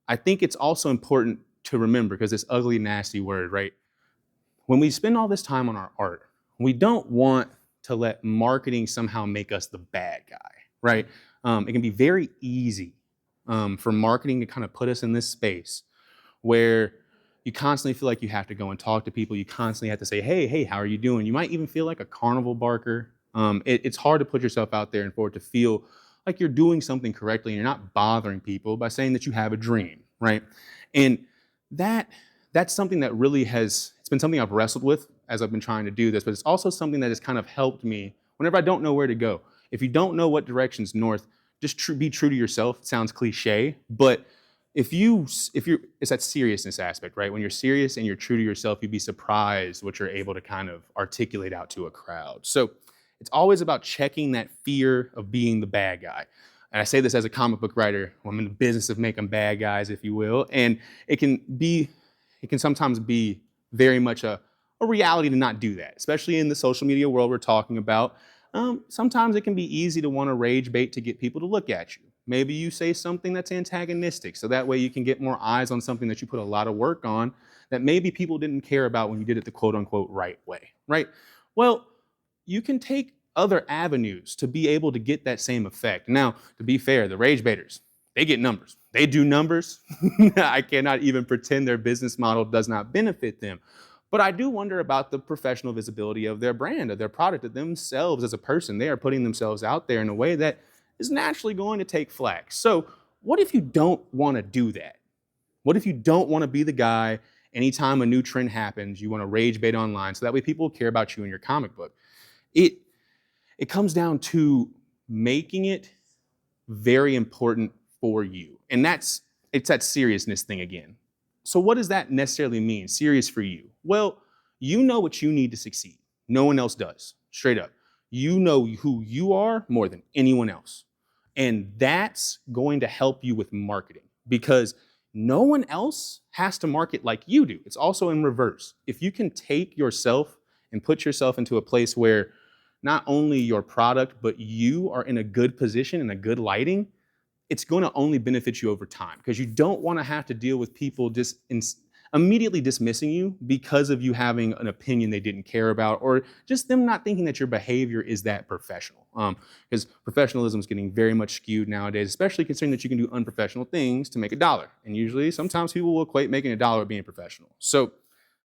I think it's also important to remember, because this ugly, nasty word, right? When we spend all this time on our art, we don't want to let marketing somehow make us the bad guy, right? It can be very easy for marketing to kind of put us in this space where you constantly feel like you have to go and talk to people. You constantly have to say, hey, how are you doing? You might even feel like a carnival barker. It's hard to put yourself out there and for it to feel like you're doing something correctly and you're not bothering people by saying that you have a dream, right? And that that's something that really it's been something I've wrestled with as I've been trying to do this, but it's also something that has kind of helped me whenever I don't know where to go. If you don't know what direction's north, just be true to yourself. It sounds cliche, but if you're it's that seriousness aspect, right? When you're serious and you're true to yourself, you'd be surprised what you're able to kind of articulate out to a crowd. So it's always about checking that fear of being the bad guy. And I say this as a comic book writer. I'm in the business of making bad guys, if you will. And it can be, it can sometimes be very much a reality to not do that, especially in the social media world we're talking about. Sometimes it can be easy to want to rage bait to get people to look at you. Maybe you say something that's antagonistic, so that way you can get more eyes on something that you put a lot of work on that maybe people didn't care about when you did it the quote unquote right way, right? Well, you can take other avenues to be able to get that same effect. Now, to be fair, the rage baiters, they get numbers. They do numbers. I cannot even pretend their business model does not benefit them. But I do wonder about the professional visibility of their brand, of their product, of themselves as a person. They are putting themselves out there in a way that is naturally going to take flack. So, what if you don't want to do that? What if you don't want to be the guy anytime a new trend happens, you want to rage bait online so that way people care about you in your comic book? It it comes down to making it very important for you. And it's that seriousness thing again. So what does that necessarily mean? Serious for you? Well, you know what you need to succeed. No one else does. Straight up. You know who you are more than anyone else. And that's going to help you with marketing because no one else has to market like you do. It's also in reverse. If you can take yourself and put yourself into a place where not only your product, but you are in a good position and a good lighting, it's going to only benefit you over time because you don't want to have to deal with people just immediately dismissing you because of you having an opinion they didn't care about or just them not thinking that your behavior is that professional. Because professionalism is getting very much skewed nowadays, especially considering that you can do unprofessional things to make a dollar. And usually, sometimes people will equate making a dollar with being professional. So